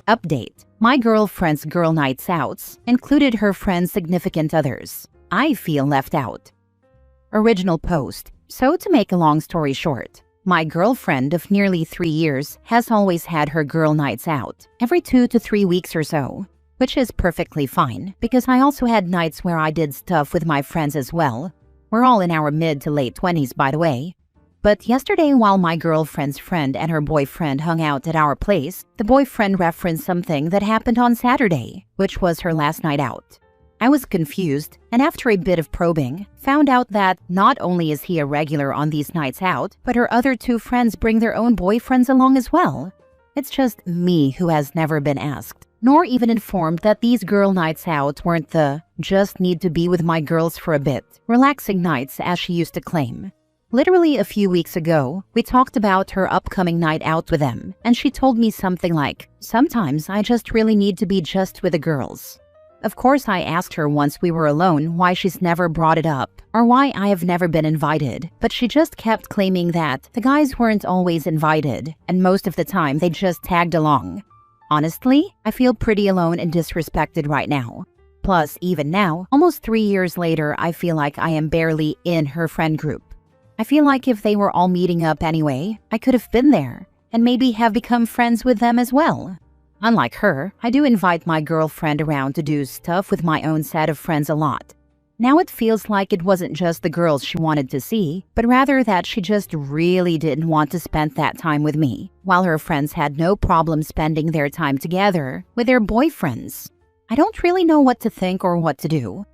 Update. My girlfriend's girl nights outs included her friend's significant others. I feel left out. Original post. So to make a long story short, my girlfriend of nearly 3 years has always had her girl nights out every 2 to 3 weeks or so, which is perfectly fine because I also had nights where I did stuff with my friends as well. We're all in our mid to late 20s, by the way. But yesterday, while my girlfriend's friend and her boyfriend hung out at our place, the boyfriend referenced something that happened on Saturday, which was her last night out. I was confused, and after a bit of probing, found out that not only is he a regular on these nights out, but her other 2 friends bring their own boyfriends along as well. It's just me who has never been asked, nor even informed that these girl nights out weren't the just need to be with my girls for a bit, relaxing nights as she used to claim. Literally a few weeks ago, we talked about her upcoming night out with them, and she told me something like, "Sometimes I just really need to be just with the girls." Of course, I asked her once we were alone why she's never brought it up, or why I have never been invited, but she just kept claiming that the guys weren't always invited, and most of the time they just tagged along. Honestly, I feel pretty alone and disrespected right now. Plus, even now, almost 3 years later, I feel like I am barely in her friend group. I feel like if they were all meeting up anyway, I could have been there, and maybe have become friends with them as well. Unlike her, I do invite my girlfriend around to do stuff with my own set of friends a lot. Now it feels like it wasn't just the girls she wanted to see, but rather that she just really didn't want to spend that time with me, while her friends had no problem spending their time together with their boyfriends. I don't really know what to think or what to do.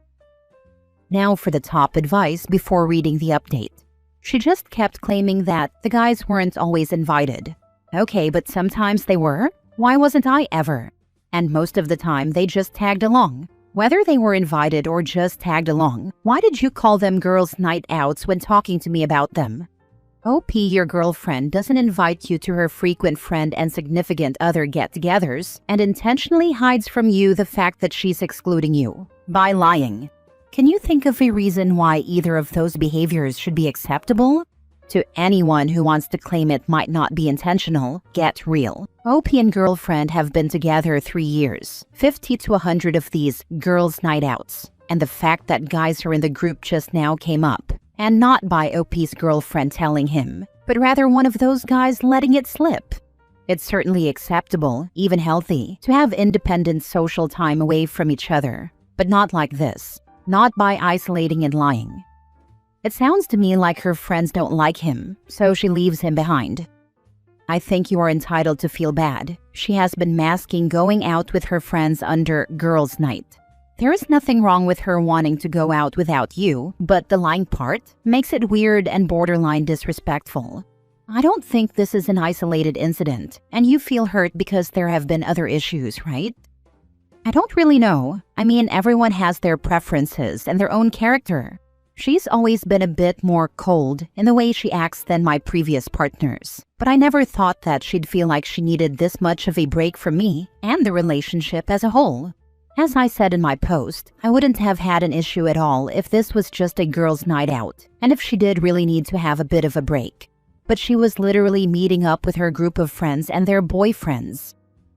Now for the top advice before reading the update. She just kept claiming that the guys weren't always invited. Okay, but sometimes they were? Why wasn't I ever? And most of the time they just tagged along. Whether they were invited or just tagged along, why did you call them girls' night outs when talking to me about them? OP, your girlfriend doesn't invite you to her frequent friend and significant other get-togethers and intentionally hides from you the fact that she's excluding you by lying. Can you think of a reason why either of those behaviors should be acceptable? To anyone who wants to claim it might not be intentional, get real. OP and girlfriend have been together 3 years, 50 to 100 of these girls' night outs, and the fact that guys are in the group just now came up, and not by OP's girlfriend telling him, but rather one of those guys letting it slip. It's certainly acceptable, even healthy, to have independent social time away from each other, but not like this. Not by isolating and lying. It sounds to me like her friends don't like him, so she leaves him behind. I think you are entitled to feel bad. She has been masking going out with her friends under girls' night. There is nothing wrong with her wanting to go out without you, but the lying part makes it weird and borderline disrespectful. I don't think this is an isolated incident, and you feel hurt because there have been other issues, right? I don't really know. I mean, everyone has their preferences and their own character. She's always been a bit more cold in the way she acts than my previous partners, but I never thought that she'd feel like she needed this much of a break from me and the relationship as a whole. As I said in my post, I wouldn't have had an issue at all if this was just a girls' night out, and if she did really need to have a bit of a break. But she was literally meeting up with her group of friends and their boyfriends.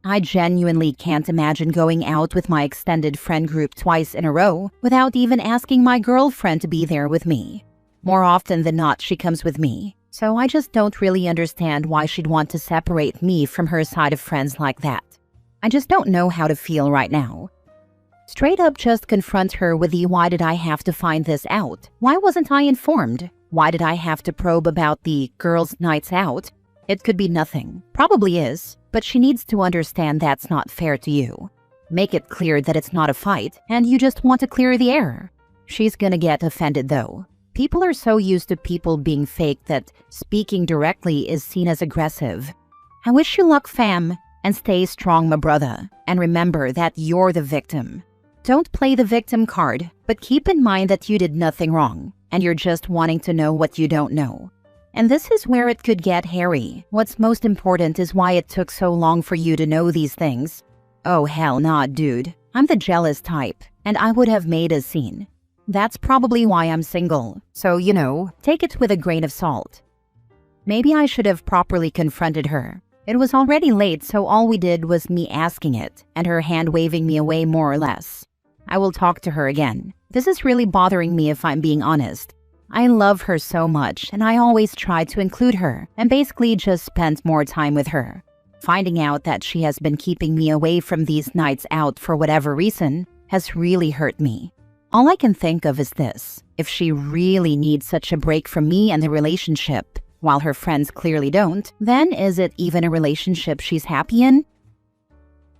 I genuinely can't imagine going out with my extended friend group twice in a row without even asking my girlfriend to be there with me. More often than not, she comes with me, so I just don't really understand why she'd want to separate me from her side of friends like that. I just don't know how to feel right now. Straight up just confront her with the "why did I have to find this out? Why wasn't I informed? Why did I have to probe about the girls' nights out?" It could be nothing. Probably is. But she needs to understand that's not fair to you. Make it clear that it's not a fight, and you just want to clear the air. She's gonna get offended though. People are so used to people being fake that speaking directly is seen as aggressive. I wish you luck, fam, and stay strong, my brother. And remember that you're the victim. Don't play the victim card, but keep in mind that you did nothing wrong, and you're just wanting to know what you don't know. And this is where it could get hairy. What's most important is why it took so long for you to know these things. Oh hell nah, dude. I'm the jealous type, and I would have made a scene. That's probably why I'm single, so take it with a grain of salt. Maybe I should have properly confronted her. It was already late, so all we did was me asking it, and her hand waving me away more or less. I will talk to her again. This is really bothering me if I'm being honest. I love her so much, and I always try to include her, and basically just spent more time with her. Finding out that she has been keeping me away from these nights out for whatever reason has really hurt me. All I can think of is this: if she really needs such a break from me and the relationship, while her friends clearly don't, then is it even a relationship she's happy in?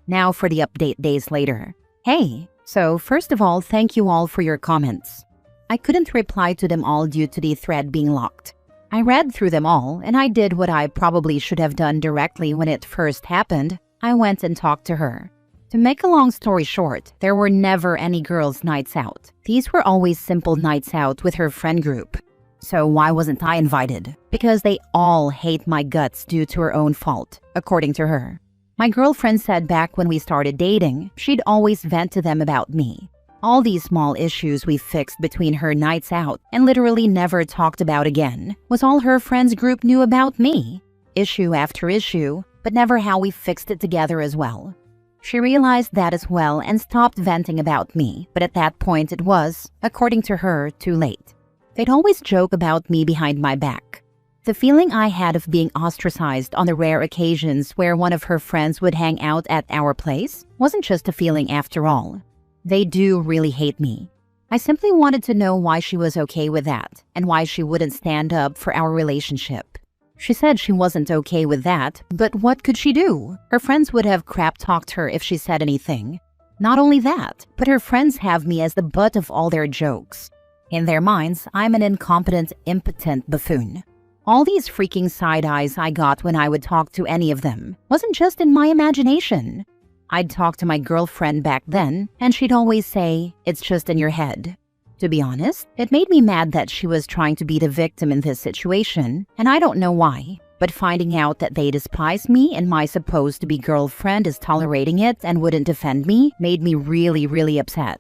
Now for the update days later. Hey, so first of all, thank you all for your comments. I couldn't reply to them all due to the thread being locked. I read through them all, and I did what I probably should have done directly when it first happened. I went and talked to her. To make a long story short, there were never any girls' nights out. These were always simple nights out with her friend group. So why wasn't I invited? Because they all hate my guts due to her own fault, according to her. My girlfriend said back when we started dating, she'd always vent to them about me. All these small issues we fixed between her nights out and literally never talked about again was all her friends group knew about me. Issue after issue, but never how we fixed it together as well. She realized that as well and stopped venting about me, but at that point it was, according to her, too late. They'd always joke about me behind my back. The feeling I had of being ostracized on the rare occasions where one of her friends would hang out at our place wasn't just a feeling after all. They do really hate me. I simply wanted to know why she was okay with that and why she wouldn't stand up for our relationship. She said she wasn't okay with that, but what could she do? Her friends would have crap-talked her if she said anything. Not only that, but her friends have me as the butt of all their jokes. In their minds, I'm an incompetent, impotent buffoon. All these freaking side eyes I got when I would talk to any of them wasn't just in my imagination. I'd talk to my girlfriend back then, and she'd always say, "It's just in your head." To be honest, it made me mad that she was trying to be the victim in this situation, and I don't know why. But finding out that they despise me and my supposed-to-be girlfriend is tolerating it and wouldn't defend me made me really upset.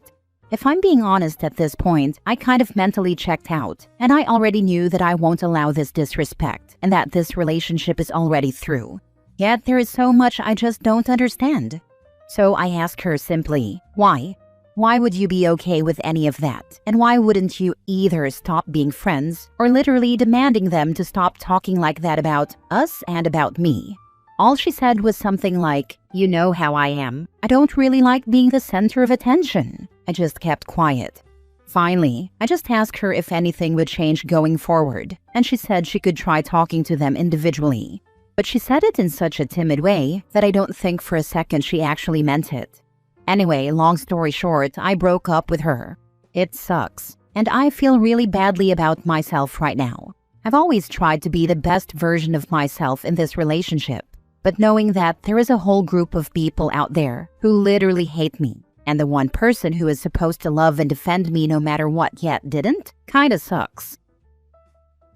If I'm being honest at this point, I kind of mentally checked out, and I already knew that I won't allow this disrespect and that this relationship is already through. Yet there is so much I just don't understand. So I asked her simply, why? Why would you be okay with any of that? And why wouldn't you either stop being friends or literally demanding them to stop talking like that about us and about me? All she said was something like, "You know how I am. I don't really like being the center of attention." I just kept quiet. Finally, I just asked her if anything would change going forward, and she said she could try talking to them individually. But she said it in such a timid way that I don't think for a second she actually meant it. Anyway, long story short, I broke up with her. It sucks, and I feel really badly about myself right now. I've always tried to be the best version of myself in this relationship, but knowing that there is a whole group of people out there who literally hate me, and the one person who is supposed to love and defend me no matter what yet didn't, kinda sucks.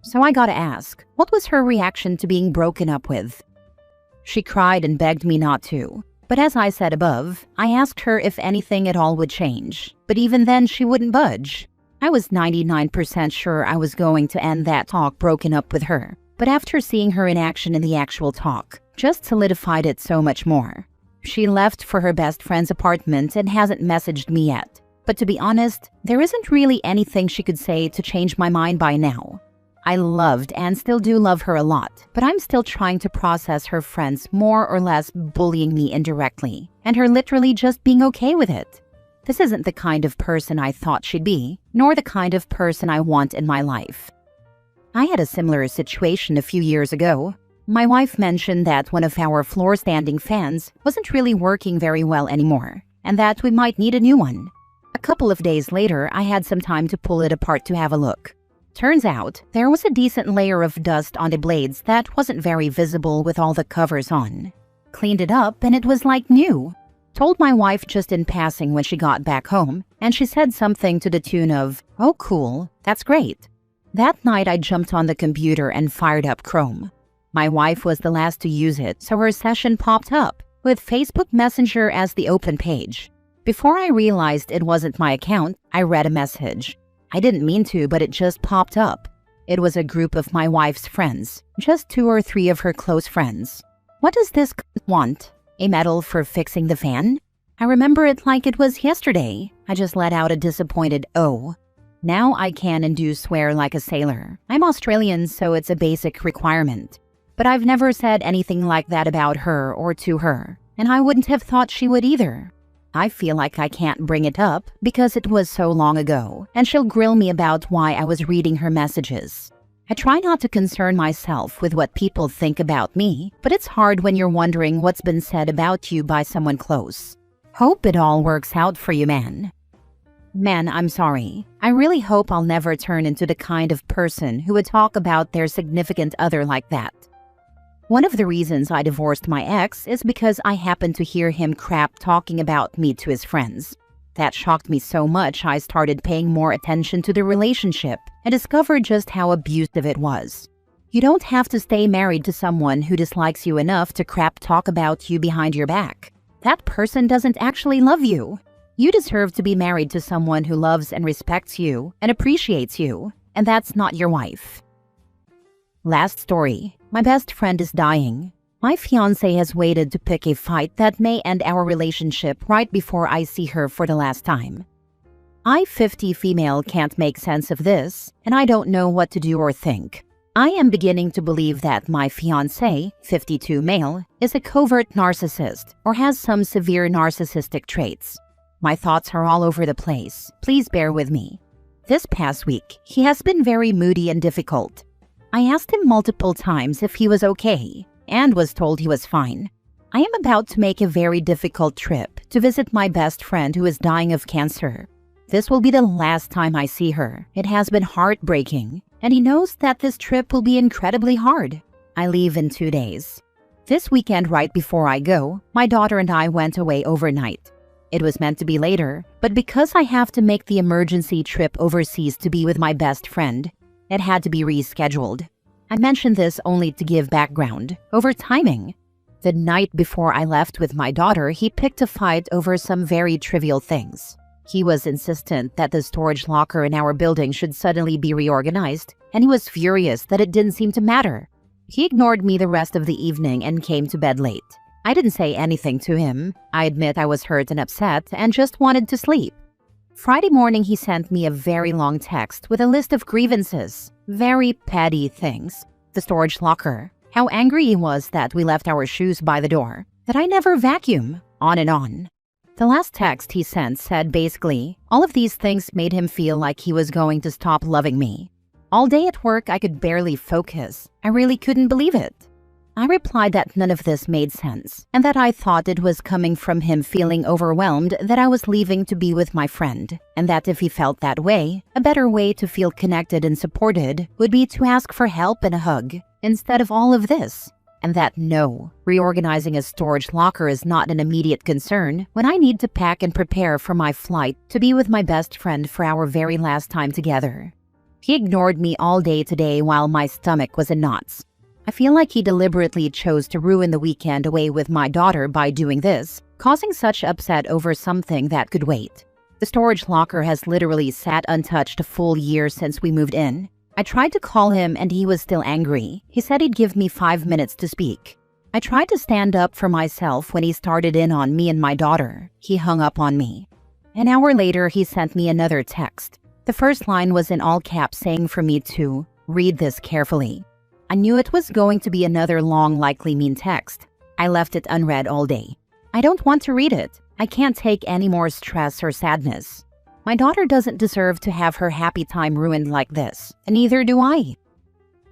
So I gotta ask, what was her reaction to being broken up with? She cried and begged me not to. But as I said above, I asked her if anything at all would change. But even then, she wouldn't budge. I was 99% sure I was going to end that talk broken up with her. But after seeing her in action in the actual talk, just solidified it so much more. She left for her best friend's apartment and hasn't messaged me yet. But to be honest, there isn't really anything she could say to change my mind by now. I loved and still do love her a lot, but I'm still trying to process her friends more or less bullying me indirectly, and her literally just being okay with it. This isn't the kind of person I thought she'd be, nor the kind of person I want in my life. I had a similar situation a few years ago. My wife mentioned that one of our floor-standing fans wasn't really working very well anymore, and that we might need a new one. A couple of days later, I had some time to pull it apart to have a look. Turns out, there was a decent layer of dust on the blades that wasn't very visible with all the covers on. Cleaned it up and it was like new. Told my wife just in passing when she got back home, and she said something to the tune of, "Oh cool, that's great." That night I jumped on the computer and fired up Chrome. My wife was the last to use it, so her session popped up, with Facebook Messenger as the open page. Before I realized it wasn't my account, I read a message. I didn't mean to, but it just popped up. It was a group of my wife's friends, just 2 or 3 of her close friends. What does this want? A medal for fixing the fan? I remember it like it was yesterday. I just let out a disappointed oh. Now I can and do swear like a sailor. I'm Australian, so it's a basic requirement. But I've never said anything like that about her or to her, and I wouldn't have thought she would either. I feel like I can't bring it up because it was so long ago, and she'll grill me about why I was reading her messages. I try not to concern myself with what people think about me, but it's hard when you're wondering what's been said about you by someone close. Hope it all works out for you, man. Man, I'm sorry. I really hope I'll never turn into the kind of person who would talk about their significant other like that. One of the reasons I divorced my ex is because I happened to hear him crap talking about me to his friends. That shocked me so much I started paying more attention to the relationship and discovered just how abusive it was. You don't have to stay married to someone who dislikes you enough to crap talk about you behind your back. That person doesn't actually love you. You deserve to be married to someone who loves and respects you and appreciates you, and that's not your wife. Last story. My best friend is dying. My fiancé has waited to pick a fight that may end our relationship right before I see her for the last time. I, 50 female, can't make sense of this, and I don't know what to do or think. I am beginning to believe that my fiancé, 52 male, is a covert narcissist or has some severe narcissistic traits. My thoughts are all over the place. Please bear with me. This past week, he has been very moody and difficult. I asked him multiple times if he was okay, and was told he was fine. I am about to make a very difficult trip to visit my best friend who is dying of cancer. This will be the last time I see her. It has been heartbreaking, and he knows that this trip will be incredibly hard. I leave in 2 days. This weekend right before I go, my daughter and I went away overnight. It was meant to be later, but because I have to make the emergency trip overseas to be with my best friend, it had to be rescheduled. I mention this only to give background, over timing. The night before I left with my daughter, he picked a fight over some very trivial things. He was insistent that the storage locker in our building should suddenly be reorganized, and he was furious that it didn't seem to matter. He ignored me the rest of the evening and came to bed late. I didn't say anything to him. I admit I was hurt and upset and just wanted to sleep. Friday morning, he sent me a very long text with a list of grievances, very petty things. The storage locker, how angry he was that we left our shoes by the door, that I never vacuum, on and on. The last text he sent said basically, all of these things made him feel like he was going to stop loving me. All day at work, I could barely focus. I really couldn't believe it. I replied that none of this made sense, and that I thought it was coming from him feeling overwhelmed that I was leaving to be with my friend, and that if he felt that way, a better way to feel connected and supported would be to ask for help and a hug, instead of all of this. And that no, reorganizing a storage locker is not an immediate concern when I need to pack and prepare for my flight to be with my best friend for our very last time together. He ignored me all day today while my stomach was in knots. I feel like he deliberately chose to ruin the weekend away with my daughter by doing this, causing such upset over something that could wait. The storage locker has literally sat untouched a full year since we moved in. I tried to call him and he was still angry. He said he'd give me 5 minutes to speak. I tried to stand up for myself when he started in on me and my daughter. He hung up on me. An hour later, he sent me another text. The first line was in all caps saying for me to read this carefully. I knew it was going to be another long, likely mean text. I left it unread all day. I don't want to read it. I can't take any more stress or sadness. My daughter doesn't deserve to have her happy time ruined like this, and neither do I.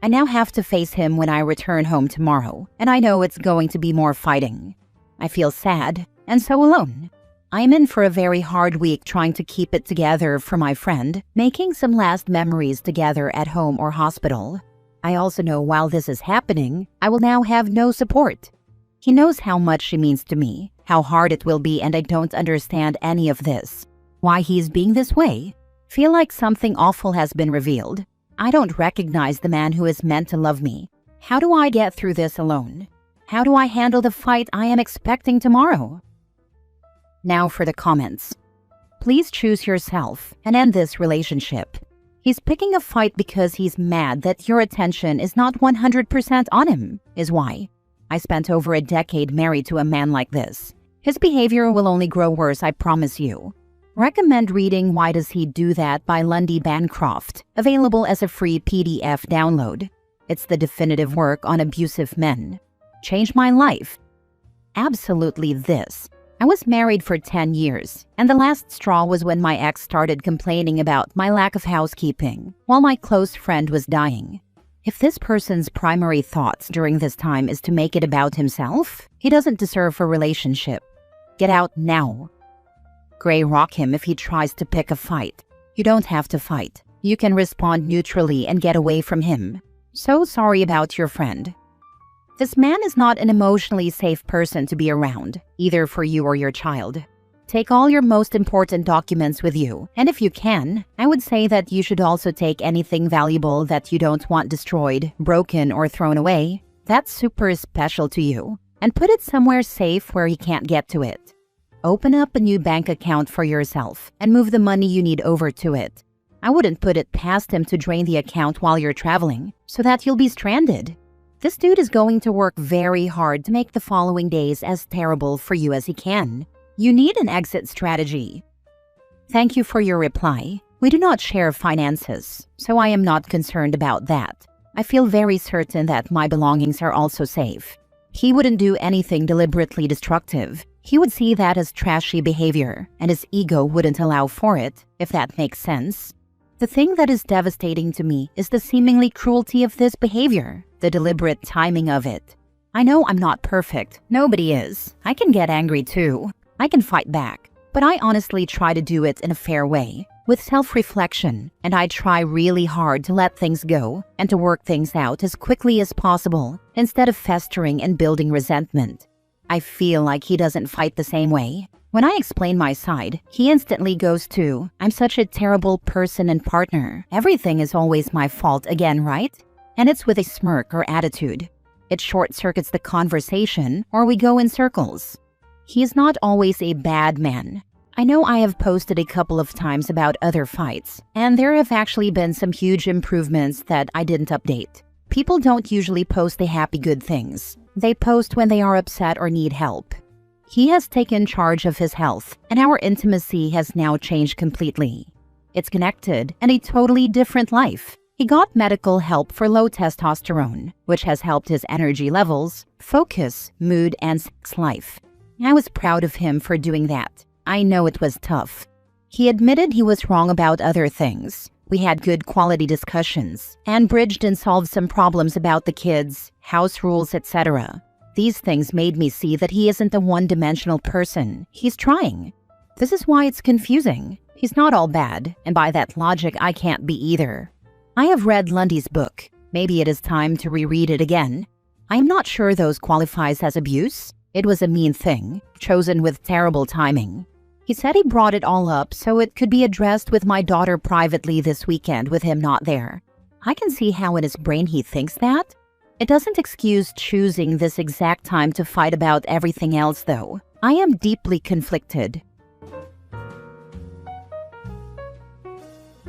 I now have to face him when I return home tomorrow, and I know it's going to be more fighting. I feel sad, and so alone. I'm in for a very hard week trying to keep it together for my friend, making some last memories together at home or hospital. I also know while this is happening, I will now have no support. He knows how much she means to me, how hard it will be, and I don't understand any of this. Why he's being this way? Feel like something awful has been revealed. I don't recognize the man who is meant to love me. How do I get through this alone? How do I handle the fight I am expecting tomorrow? Now for the comments. Please choose yourself and end this relationship. He's picking a fight because he's mad that your attention is not 100% on him, is why. I spent over a decade married to a man like this. His behavior will only grow worse, I promise you. Recommend reading Why Does He Do That by Lundy Bancroft, available as a free PDF download. It's the definitive work on abusive men. Changed my life. Absolutely this. I was married for 10 years, and the last straw was when my ex started complaining about my lack of housekeeping while my close friend was dying. If this person's primary thoughts during this time is to make it about himself, he doesn't deserve a relationship. Get out now. Gray rock him if he tries to pick a fight. You don't have to fight. You can respond neutrally and get away from him. So sorry about your friend. This man is not an emotionally safe person to be around, either for you or your child. Take all your most important documents with you, and if you can, I would say that you should also take anything valuable that you don't want destroyed, broken, or thrown away. That's super special to you, and put it somewhere safe where he can't get to it. Open up a new bank account for yourself and move the money you need over to it. I wouldn't put it past him to drain the account while you're traveling, so that you'll be stranded. This dude is going to work very hard to make the following days as terrible for you as he can. You need an exit strategy. Thank you for your reply. We do not share finances, so I am not concerned about that. I feel very certain that my belongings are also safe. He wouldn't do anything deliberately destructive. He would see that as trashy behavior, and his ego wouldn't allow for it, if that makes sense. The thing that is devastating to me is the seemingly cruelty of this behavior, the deliberate timing of it. I know I'm not perfect. Nobody is. I can get angry too. I can fight back. But I honestly try to do it in a fair way, with self-reflection, and I try really hard to let things go and to work things out as quickly as possible instead of festering and building resentment. I feel like he doesn't fight the same way. When I explain my side, he instantly goes to, I'm such a terrible person and partner. Everything is always my fault again, right? And it's with a smirk or attitude. It short-circuits the conversation, or we go in circles. He is not always a bad man. I know I have posted a couple of times about other fights, and there have actually been some huge improvements that I didn't update. People don't usually post the happy good things. They post when they are upset or need help. He has taken charge of his health, and our intimacy has now changed completely. It's connected and a totally different life. He got medical help for low testosterone, which has helped his energy levels, focus, mood, and sex life. I was proud of him for doing that. I know it was tough. He admitted he was wrong about other things. We had good quality discussions and bridged and solved some problems about the kids, house rules, etc. These things made me see that he isn't a one-dimensional person. He's trying. This is why it's confusing. He's not all bad, and by that logic, I can't be either. I have read Lundy's book. Maybe it is time to reread it again. I am not sure those qualifies as abuse. It was a mean thing, chosen with terrible timing. He said he brought it all up so it could be addressed with my daughter privately this weekend with him not there. I can see how in his brain he thinks that. It doesn't excuse choosing this exact time to fight about everything else, though. I am deeply conflicted.